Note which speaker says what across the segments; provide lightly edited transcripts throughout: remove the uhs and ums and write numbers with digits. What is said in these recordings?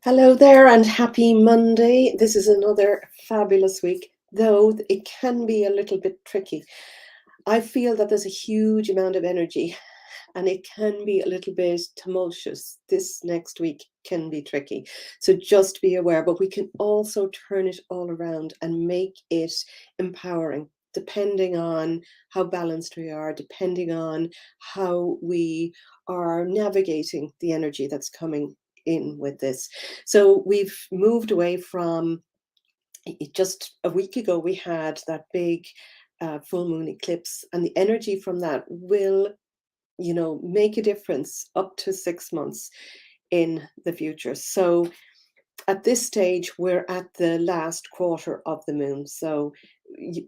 Speaker 1: Hello there and happy Monday. This is another fabulous week, though it can be a little bit tricky. I feel that there's a huge amount of energy and it can be a little bit tumultuous. This next week can be tricky. So just be aware, but we can also turn it all around and make it empowering, depending on how balanced we are, depending on how we are navigating the energy that's coming in with this. So we've moved away from just a week ago, we had that big full moon eclipse, and the energy from that will make a difference up to 6 months in the future. So at this stage, we're at the last quarter of the moon. So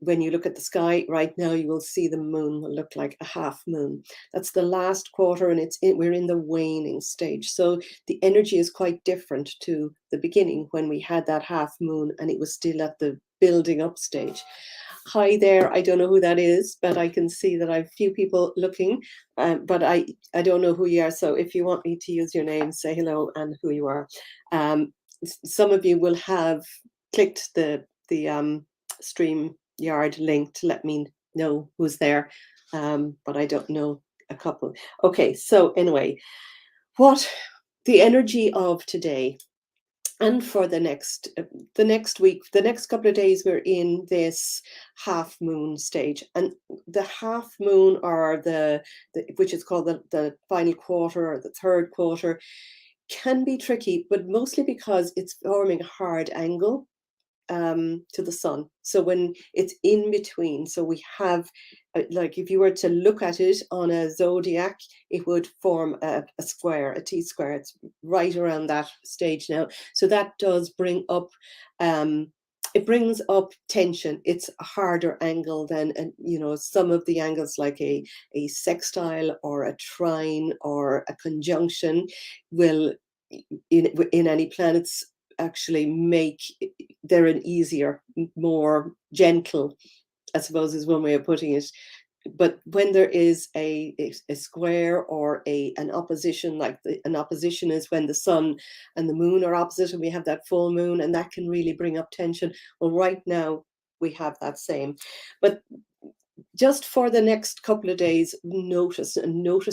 Speaker 1: when you look at the sky right now, you will see the moon will look like a half moon. That's the last quarter, and we're in the waning stage. So the energy is quite different to the beginning when we had that half moon and it was still at the building up stage. Hi there, I don't know who that is, but I can see that I have a few people looking, but I don't know who you are. So if you want me to use your name, say hello and who you are. Some of you will have clicked the stream yard link to let me know who's there, but I don't know a couple. Okay, so anyway, what the energy of today and for the next week, the next couple of days, we're in this half moon stage, and the half moon, or the which is called the final quarter or the third quarter, can be tricky, but mostly because it's forming a hard angle to the sun. So when it's in between, so we have, like if you were to look at it on a zodiac, it would form a square, a T-square. It's right around that stage now. So that does bring up, it brings up tension. It's a harder angle than, some of the angles like a sextile or a trine or a conjunction will, in any planets, actually make they're an easier, more gentle, I suppose is one way of putting it. But when there is a square or an opposition, like an opposition is when the sun and the moon are opposite and we have that full moon, and that can really bring up tension. Well, right now we have that same. But just for the next couple of days, notice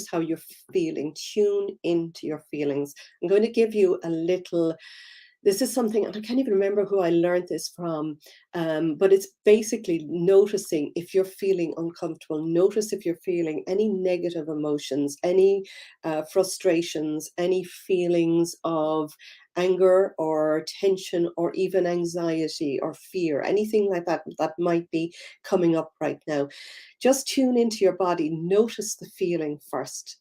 Speaker 1: how you're feeling. Tune into your feelings. I'm going to give you a little. This is something, and I can't even remember who I learned this from, but it's basically noticing if you're feeling uncomfortable. Notice if you're feeling any negative emotions, any frustrations, any feelings of anger or tension or even anxiety or fear, anything like that that might be coming up right now. Just tune into your body. Notice the feeling first.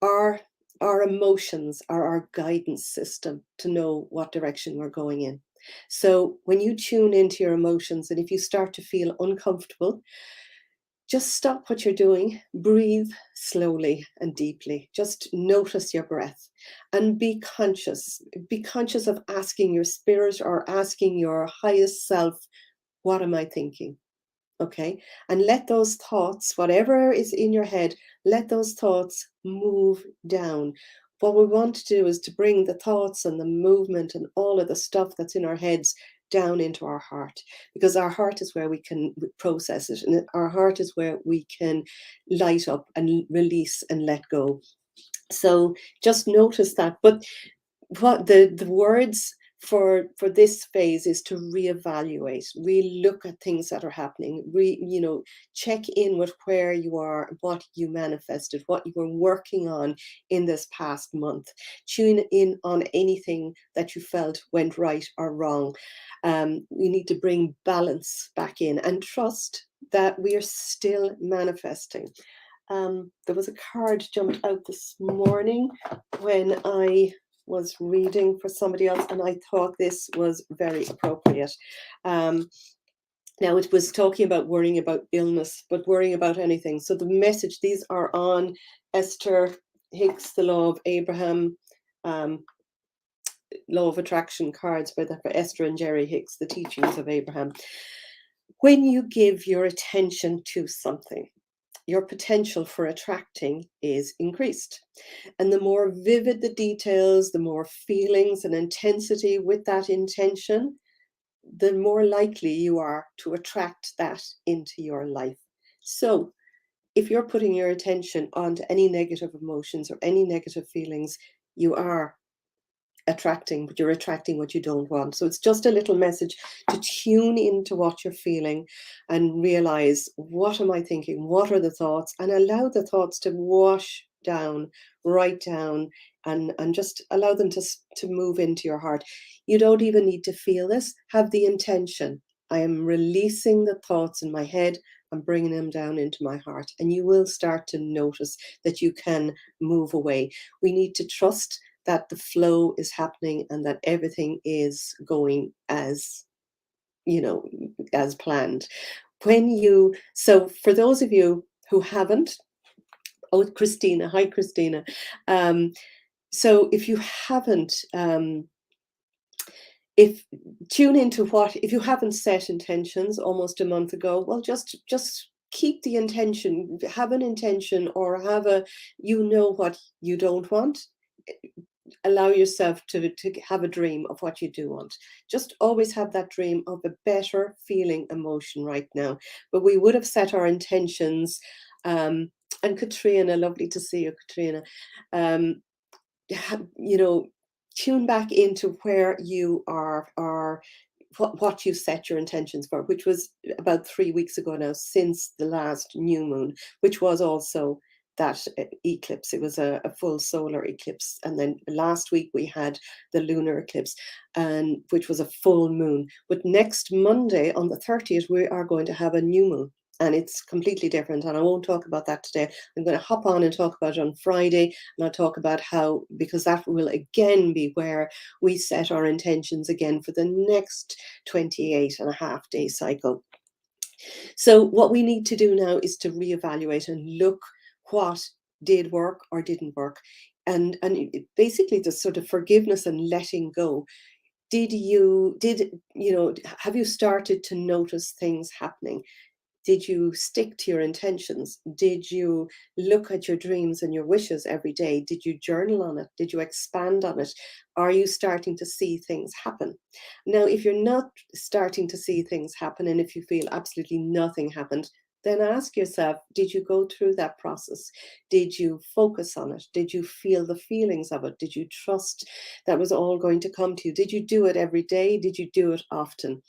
Speaker 1: Our our emotions are our guidance system to know what direction we're going in. So when you tune into your emotions, and if you start to feel uncomfortable, just stop what you're doing, breathe slowly and deeply. Just notice your breath and be conscious. Be conscious of asking your spirit or asking your highest self, what am I thinking? Okay, and let those thoughts, whatever is in your head, let those thoughts move down. What we want to do is to bring the thoughts and the movement and all of the stuff that's in our heads down into our heart, because our heart is where we can process it, and our heart is where we can light up and release and let go. So just notice that. But what the words for this phase is to reevaluate, re-look at things that are happening, check in with where you are, what you manifested, what you were working on in this past month. Tune in on anything that you felt went right or wrong. We need to bring balance back in and trust that we are still manifesting. There was a card jumped out this morning when I was reading for somebody else, and I thought this was very appropriate. Now, it was talking about worrying about illness, but worrying about anything. So the message, these are on Esther Hicks, The Law of Abraham, Law of Attraction cards by Esther and Jerry Hicks, The Teachings of Abraham. When you give your attention to something, your potential for attracting is increased. And the more vivid the details, the more feelings and intensity with that intention, the more likely you are to attract that into your life. So if you're putting your attention onto any negative emotions or any negative feelings, you are attracting, but you're attracting what you don't want. So it's just a little message to tune into what you're feeling and realize, what am I thinking? What are the thoughts? And allow the thoughts to wash down, write down, and just allow them to move into your heart. You don't even need to feel this. Have the intention. I am releasing the thoughts in my head and bringing them down into my heart. And you will start to notice that you can move away. We need to trust that the flow is happening and that everything is going as, as planned. So for those of you who haven't, oh, Christina, hi, Christina. So if you haven't, if you haven't set intentions almost a month ago, well, just keep the intention, have an intention, or have what you don't want. Allow yourself to have a dream of what you do want. Just always have that dream of a better feeling emotion right now. But we would have set our intentions. And Katrina, lovely to see you, Katrina. Tune back into where you are what you set your intentions for, which was about 3 weeks ago now, since the last new moon, which was also that eclipse. It was a full solar eclipse. And then last week we had the lunar eclipse, and which was a full moon. But next Monday on the 30th, we are going to have a new moon. And it's completely different. And I won't talk about that today. I'm going to hop on and talk about it on Friday. And I'll talk about how, because that will again be where we set our intentions again for the next 28 and a half day cycle. So what we need to do now is to reevaluate and look what did work or didn't work. And basically the sort of forgiveness and letting go. Have you started to notice things happening? Did you stick to your intentions? Did you look at your dreams and your wishes every day? Did you journal on it? Did you expand on it? Are you starting to see things happen? Now, if you're not starting to see things happen, and if you feel absolutely nothing happened, then ask yourself, did you go through that process? Did you focus on it? Did you feel the feelings of it? Did you trust that was all going to come to you? Did you do it every day? Did you do it often?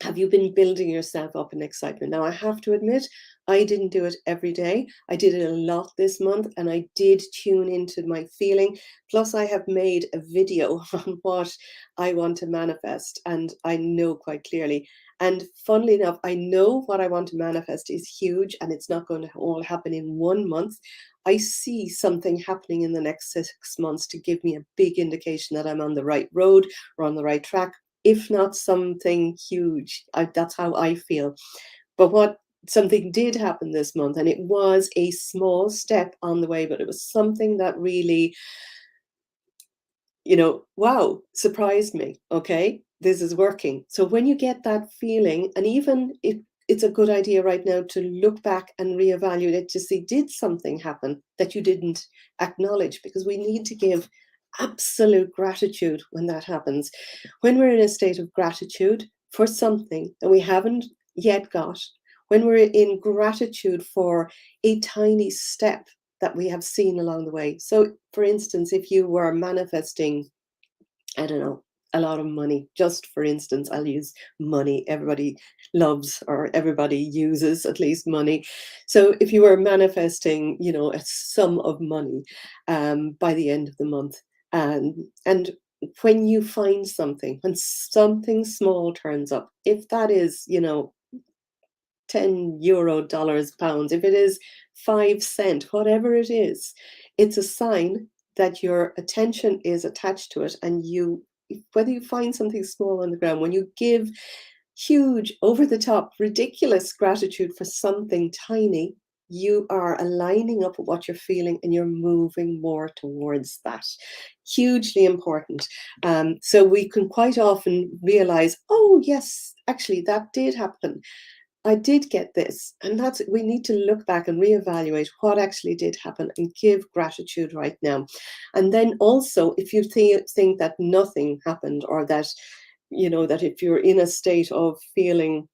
Speaker 1: Have you been building yourself up in excitement? Now, I have to admit, I didn't do it every day. I did it a lot this month, and I did tune into my feeling. Plus, I have made a video on what I want to manifest, and I know quite clearly. And funnily enough, I know what I want to manifest is huge, and it's not going to all happen in 1 month. I see something happening in the next 6 months to give me a big indication that I'm on the right road or on the right track, if not something huge. That's how I feel. But something did happen this month, and it was a small step on the way, but it was something that really, wow, surprised me. Okay, this is working. So when you get that feeling, and even if it's a good idea right now to look back and reevaluate it to see, did something happen that you didn't acknowledge? Because we need to give absolute gratitude when that happens. When we're in a state of gratitude for something that we haven't yet got, when we're in gratitude for a tiny step that we have seen along the way. So, for instance, if you were manifesting, I don't know, a lot of money, just for instance, I'll use money. Everybody loves, or everybody uses at least, money. So if you were manifesting, a sum of money by the end of the month, and when you find something, when something small turns up, if that is, €10, dollars, pounds, if it is 5 cents, whatever it is, it's a sign that your attention is attached to it. And whether you find something small on the ground, when you give huge, over the top, ridiculous gratitude for something tiny, you are aligning up with what you're feeling and you're moving more towards that. Hugely important. So we can quite often realize, oh, yes, actually, that did happen. I did get this. And that's, we need to look back and reevaluate what actually did happen and give gratitude right now. And then also, if you think that nothing happened, or that, that if you're in a state of feeling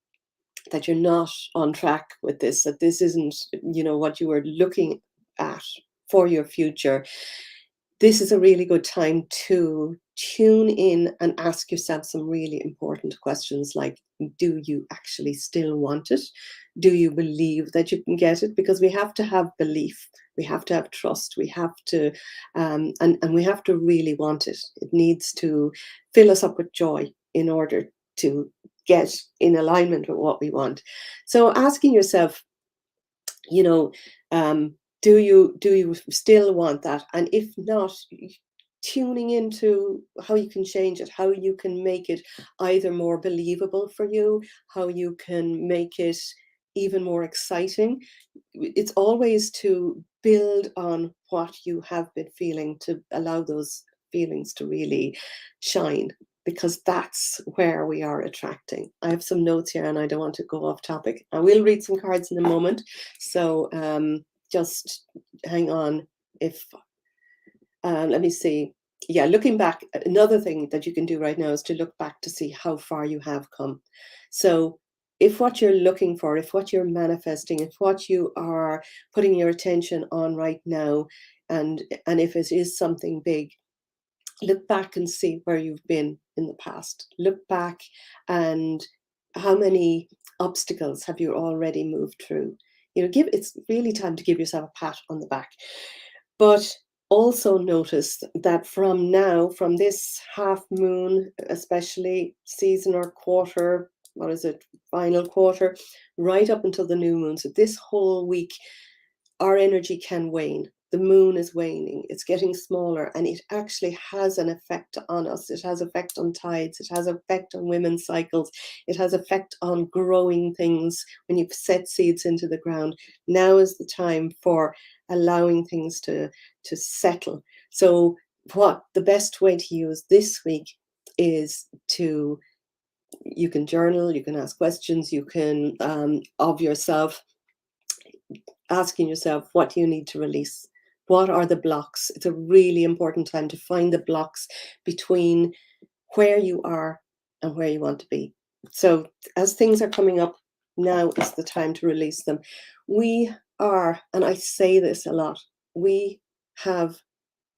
Speaker 1: that you're not on track with this, that this isn't, what you were looking at for your future, this is a really good time to tune in and ask yourself some really important questions, like, do you actually still want it? Do you believe that you can get it? Because we have to have belief, we have to have trust, we have to, and we have to really want it. It needs to fill us up with joy in order to get in alignment with what we want. So asking yourself, you know, do you still want that? And if not, tuning into how you can change it, how you can make it either more believable for you, how you can make it even more exciting. It's always to build on what you have been feeling, to allow those feelings to really shine, because that's where we are attracting. I have some notes here and I don't want to go off topic. I will read some cards in a moment. So just hang on. If let me see. Yeah, looking back, another thing that you can do right now is to look back to see how far you have come. So if what you're looking for, if what you're manifesting, if what you are putting your attention on right now, and if it is something big, look back and see where you've been in the past. Look back, and how many obstacles have you already moved through? It's really time to give yourself a pat on the back. But also notice that from now, from this half moon, especially season or quarter, what is it, final quarter, right up until the new moon. So this whole week, our energy can wane. The moon is waning, it's getting smaller, and it actually has an effect on us. It has effect on tides, it has effect on women's cycles, it has effect on growing things. When you set seeds into the ground, now is the time for allowing things to settle. So what the best way to use this week is to, you can journal, you can ask questions, you can of yourself, asking yourself, what do you need to release? What are the blocks? It's a really important time to find the blocks between where you are and where you want to be. So as things are coming up, now is the time to release them. We are, and I say this a lot, we have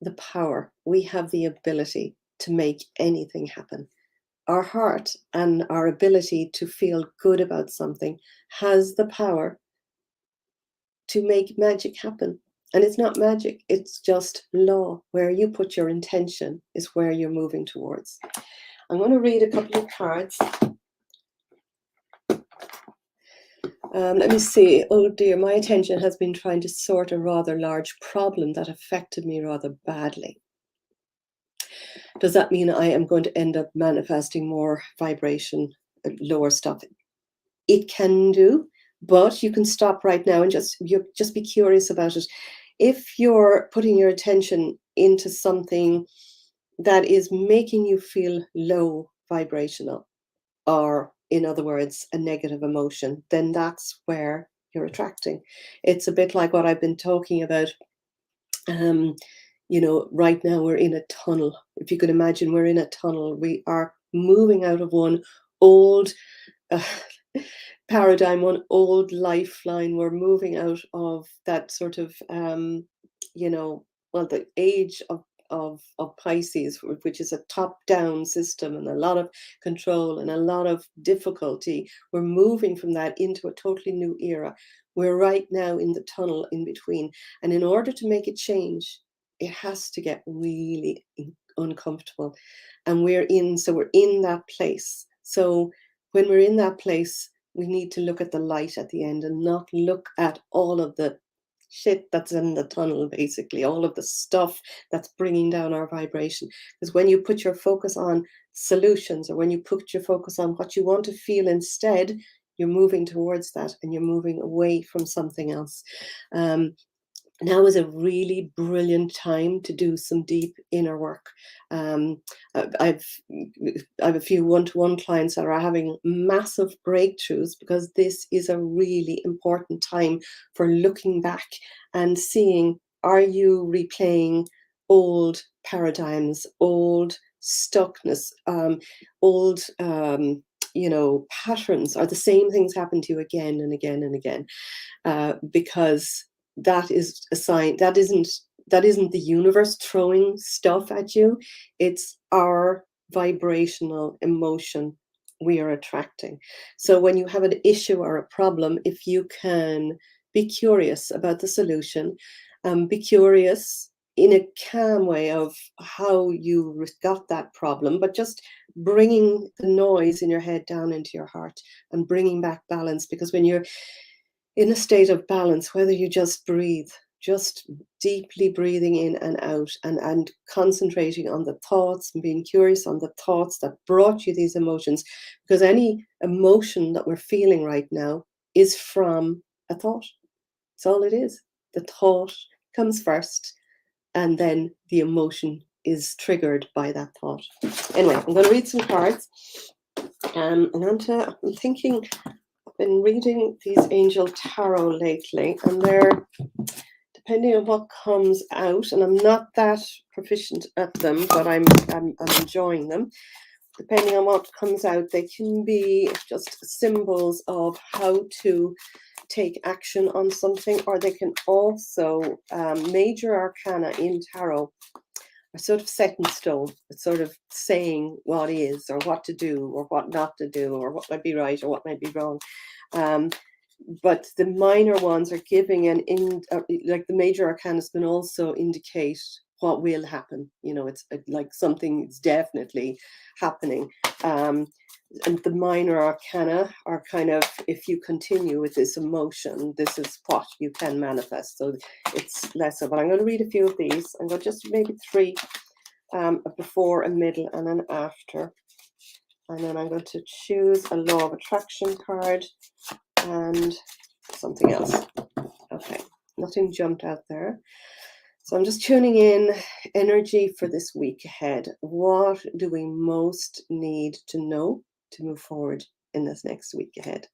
Speaker 1: the power, we have the ability to make anything happen. Our heart and our ability to feel good about something has the power to make magic happen. And it's not magic, it's just law. Where you put your intention is where you're moving towards. I'm going to read a couple of cards. Let me see. Oh dear, my attention has been trying to sort a rather large problem that affected me rather badly. Does that mean I am going to end up manifesting more vibration, lower stuff? It can do, but you can stop right now and just be curious about it. If you're putting your attention into something that is making you feel low vibrational, or in other words, a negative emotion, then that's where you're attracting. It's a bit like what I've been talking about. Right now we're in a tunnel. If you could imagine, we're in a tunnel. We are moving out of one old uh, paradigm, one old lifeline. We're moving out of that sort of, the age of Pisces, which is a top-down system and a lot of control and a lot of difficulty. We're moving from that into a totally new era. We're right now in the tunnel in between. And in order to make it change, it has to get really uncomfortable. And we're in that place. So when we're in that place, we need to look at the light at the end and not look at all of the shit that's in the tunnel, basically, all of the stuff that's bringing down our vibration. Because when you put your focus on solutions, or when you put your focus on what you want to feel instead, you're moving towards that and you're moving away from something else. Now is a really brilliant time to do some deep inner work. Um, I've I have a few one-to-one clients that are having massive breakthroughs because this is a really important time for looking back and seeing, are you replaying old paradigms, old stuckness, old patterns? Are the same things happen to you again and again and again? Because that is a sign that isn't the universe throwing stuff at you. It's our vibrational emotion we are attracting. So when you have an issue or a problem, if you can be curious about the solution, be curious in a calm way of how you got that problem, but just bringing the noise in your head down into your heart and bringing back balance. Because when you're in a state of balance, whether you just breathe, just deeply breathing in and out, and concentrating on the thoughts and being curious on the thoughts that brought you these emotions, because any emotion that we're feeling right now is from a thought. That's all it is. The thought comes first, and then the emotion is triggered by that thought. Anyway, I'm going to read some cards. I'm thinking, been reading these angel tarot lately, and they're, depending on what comes out, and I'm not that proficient at them, but I'm enjoying them. Depending on what comes out, they can be just symbols of how to take action on something, or they can also, major arcana in tarot are sort of set in stone. It's sort of saying what is, or what to do, or what not to do, or what might be right, or what might be wrong. But the minor ones are giving like the major arcana can also indicate what will happen. It's like something is definitely happening. And the minor arcana are kind of, if you continue with this emotion, this is what you can manifest. So it's lesser. But I'm going to read a few of these. I'm going to just maybe three, a before, a middle, and an after. And then I'm going to choose a law of attraction card and something else. Okay, nothing jumped out there. So I'm just tuning in energy for this week ahead. What do we most need to know to move forward in this next week ahead?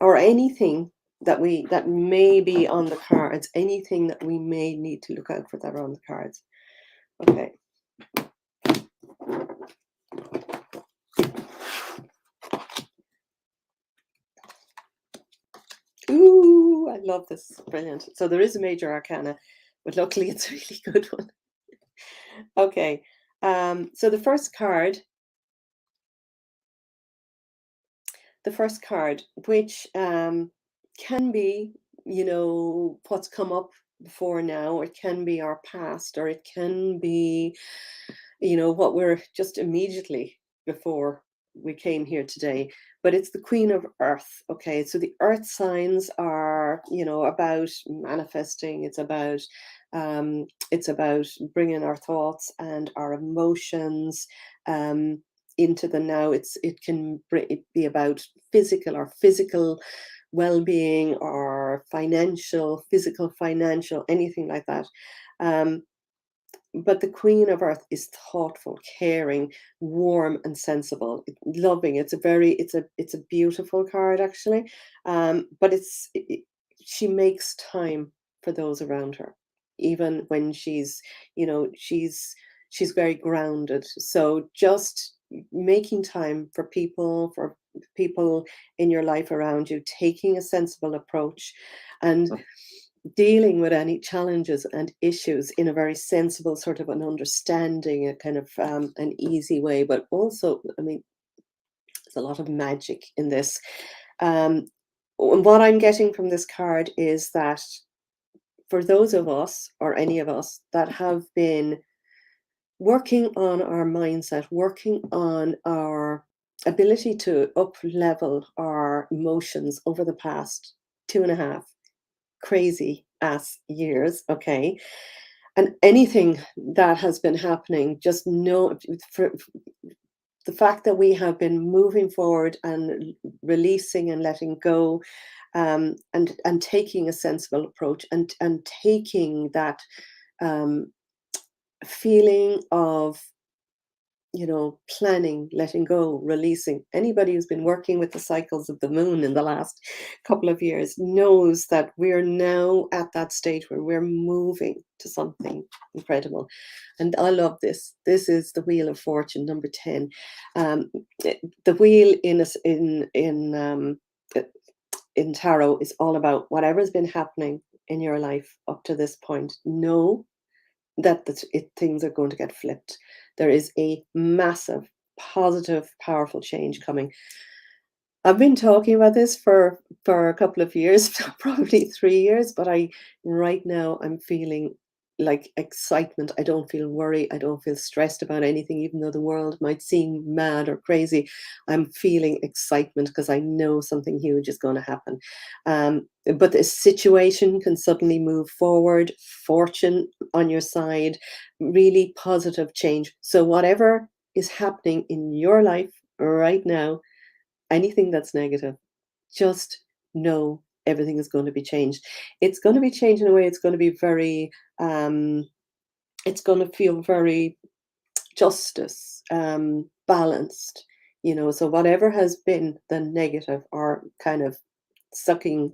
Speaker 1: Or anything that may be on the cards, anything that we may need to look out for that are on the cards. Okay. Ooh, I love this. Brilliant. So there is a major arcana, but luckily it's a really good one. Okay. So the first card, which can be, what's come up before now, or it can be our past, or it can be, what we're just immediately before we came here today. But it's the Queen of Earth. Okay, so the earth signs are, about manifesting. It's about bringing our thoughts and our emotions into the now. It can be about physical well-being, or physical, financial, anything like that. But the Queen of Earth is thoughtful, caring, warm, and sensible, loving. It's a beautiful card, actually. But she makes time for those around her, even when she's very grounded. So just making time for people in your life around you, taking a sensible approach, and dealing with any challenges and issues in a very sensible, sort of an understanding, a kind of an easy way. But also, there's a lot of magic in this. And what I'm getting from this card is that for those of us, or any of us, that have been working on our mindset, working on our ability to up level our emotions over the past 2.5 crazy ass years, okay, and anything that has been happening, just know, for the fact that we have been moving forward and releasing and letting go, and taking a sensible approach, and taking that um, feeling of, planning, letting go, releasing. Anybody who's been working with the cycles of the moon in the last couple of years knows that we're now at that stage where we're moving to something incredible. And I love this. This is the Wheel of Fortune, number 10. The wheel uh, in tarot is all about whatever's been happening in your life up to this point. Know that things are going to get flipped. There is a massive, positive, powerful change coming. I've been talking about this for a couple of years, probably 3 years, but right now I'm feeling like excitement. I don't feel worry. I don't feel stressed about anything, even though the world might seem mad or crazy. I'm feeling excitement because I know something huge is going to happen. But the situation can suddenly move forward, fortune on your side, really positive change. So whatever is happening in your life right now, anything that's negative, just know everything is going to be changed. It's going to be changed in a way. It's going to be very, it's going to feel very justice, balanced, so whatever has been the negative or kind of sucking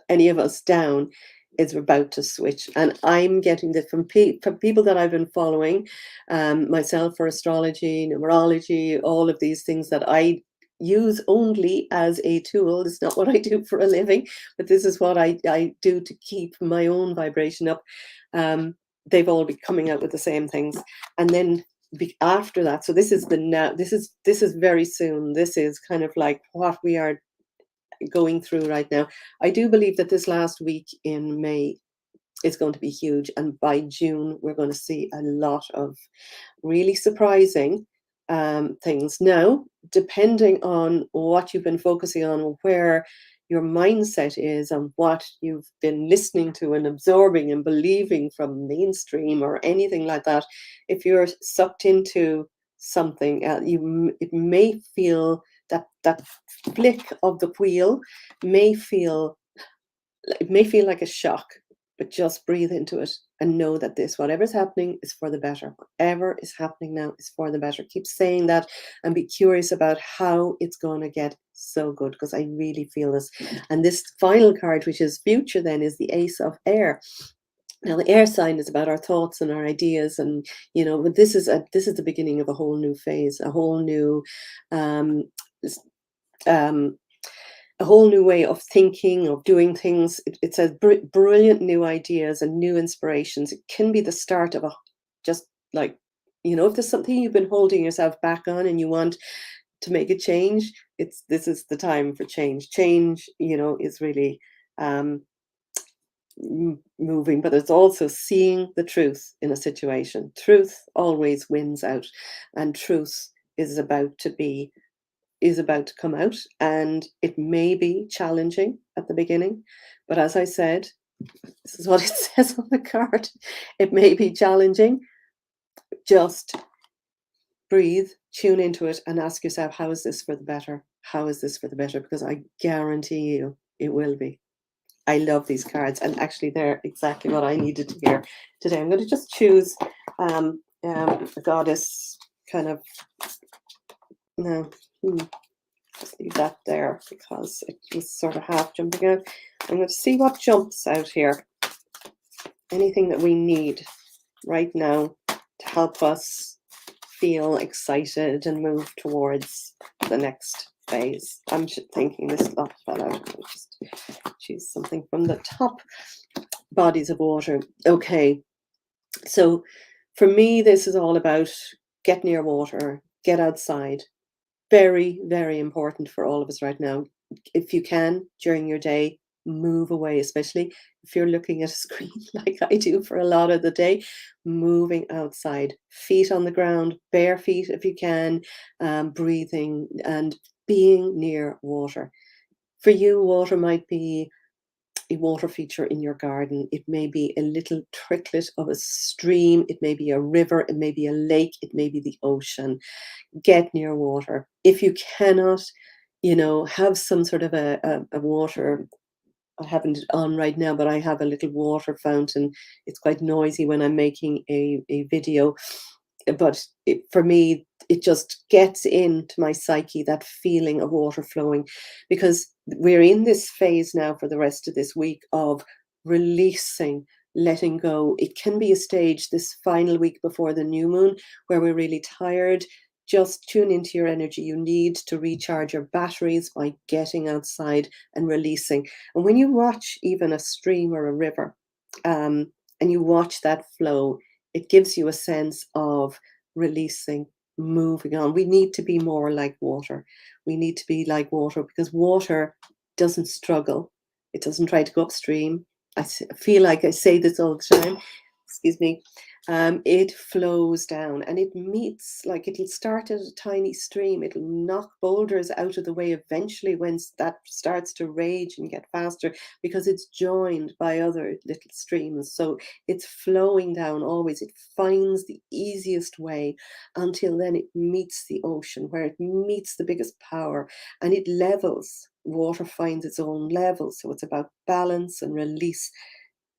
Speaker 1: any of us down is about to switch. And I'm getting this from people that I've been following, myself, for astrology, numerology, all of these things that I use only as a tool. It's not what I do for a living, but this is what I do to keep my own vibration up. They've all been coming out with the same things. And then after that, so this is the now, this is very soon. This is kind of like what we are going through right now. I do believe that this last week in May is going to be huge, and by June we're going to see a lot of really surprising things. Now, depending on what you've been focusing on, where your mindset is, and what you've been listening to and absorbing and believing from mainstream or anything like that, if you're sucked into something, it may feel that flick of the wheel may feel like a shock, but just breathe into it and know that whatever's happening is for the better. Whatever is happening now is for the better. Keep saying that and be curious about how it's going to get so good, because I really feel this. And this final card, which is future, then, is the Ace of Air. Now, the air sign is about our thoughts and our ideas, and but this is the beginning of a whole new phase, a whole new um, um, a whole new way of thinking, of doing things. It says brilliant new ideas and new inspirations. It can be the start of just like, if there's something you've been holding yourself back on and you want to make a change, this is the time for change. Change, is really moving, but it's also seeing the truth in a situation. Truth always wins out, and truth is about to come out, and it may be challenging at the beginning, but as I said, this is what it says on the card. It may be challenging. Just breathe, tune into it, and ask yourself, how is this for the better? How is this for the better? Because I guarantee you it will be. I love these cards, and actually they're exactly what I needed to hear today. I'm going to just choose a goddess kind of, no, just leave that there because it was sort of half jumping out. I'm going to see what jumps out here. Anything that we need right now to help us feel excited and move towards the next phase. I'm thinking this stuff fell out. I'll just choose something from the top. Bodies of water. Okay. So for me, this is all about get near water, get outside. Very, very important for all of us right now. If you can, during your day, move away, especially if you're looking at a screen like I do for a lot of the day. Moving outside, feet on the ground, bare feet if you can, breathing and being near water. For you, water might be a water feature in your garden. It may be a little tricklet of a stream. It may be a river. It may be a lake. It may be the ocean. Get near water. If you cannot, have some sort of a water. I haven't it on right now, but I have a little water fountain. It's quite noisy when I'm making a video, but for me, it just gets into my psyche, that feeling of water flowing, because we're in this phase now for the rest of this week of releasing, letting go. It can be a stage this final week before the new moon where we're really tired. Just tune into your energy. You need to recharge your batteries by getting outside and releasing. And when you watch even a stream or a river, and you watch that flow, it gives you a sense of releasing, moving on. We need to be more like water. We need to be like water because water doesn't struggle. It doesn't try to go upstream. Feel like I say this all the time. Excuse me. It flows down and it meets, like it'll start at a tiny stream. It'll knock boulders out of the way eventually when that starts to rage and get faster because it's joined by other little streams. So it's flowing down always. It finds the easiest way until then it meets the ocean where it meets the biggest power and it levels. Water finds its own level. So it's about balance and release.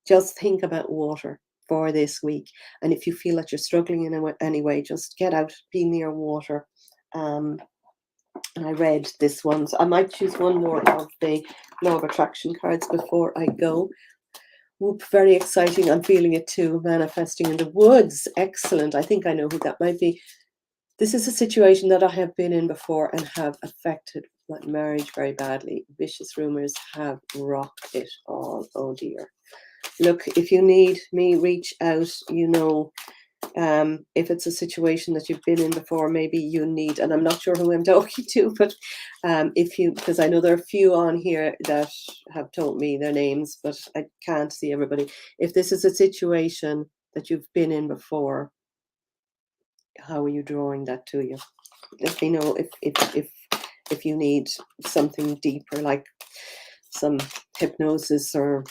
Speaker 1: Just think about water for this week. And if you feel that you're struggling in any way, just get out, be near water. And I read this one, so I might choose one more of the law of attraction cards before I go. Whoop, very exciting. I'm feeling it too. Manifesting in the woods. Excellent. I think I know who that might be. This is a situation that I have been in before and have affected my marriage very badly. Vicious rumors have rocked it all. Oh dear. Look, if you need me, reach out. If it's a situation that you've been in before, maybe you need, and I'm not sure who I'm talking to, but because I know there are a few on here that have told me their names, but I can't see everybody. If this is a situation that you've been in before, how are you drawing that to you? Let me know if you need something deeper, like some hypnosis or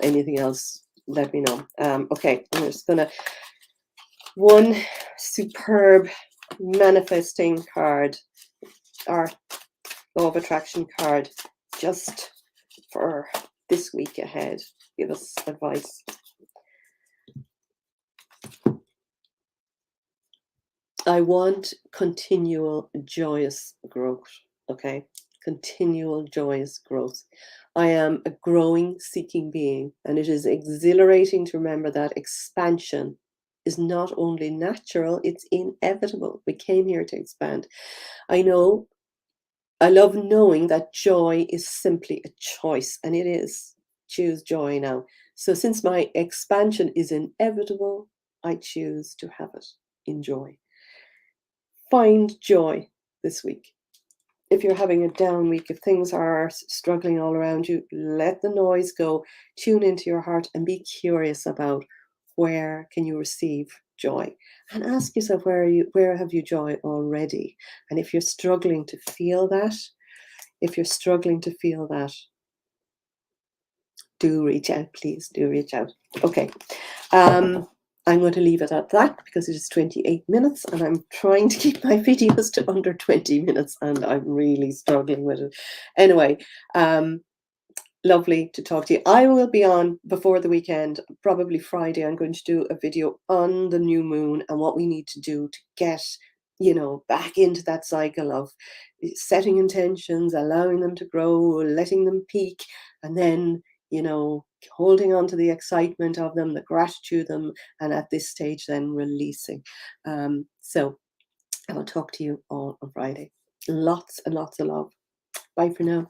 Speaker 1: anything else. Let me know. Okay, I'm just gonna one superb manifesting card, our law of attraction card, just for this week ahead. Give us advice. I want continual joyous growth. Okay, continual joyous growth. I am a growing, seeking being, and it is exhilarating to remember that expansion is not only natural, it's inevitable. We came here to expand. I love knowing that joy is simply a choice, and it is. Choose joy now. So since my expansion is inevitable, I choose to have it. Enjoy. Find joy this week. If you're having a down week, if things are struggling all around you, let the noise go. Tune into your heart and be curious about where can you receive joy, and ask yourself where have you joy already. And if you're struggling to feel that, do reach out, please. Do reach out. Okay. I'm going to leave it at that because it is 28 minutes and I'm trying to keep my videos to under 20 minutes and I'm really struggling with it. Anyway, lovely to talk to you. I will be on before the weekend, probably Friday. I'm going to do a video on the new moon and what we need to do to get, back into that cycle of setting intentions, allowing them to grow, letting them peak, and then, holding on to the excitement of them, the gratitude them, and at this stage then releasing. So I will talk to you all on Friday. Lots and lots of love. Bye for now.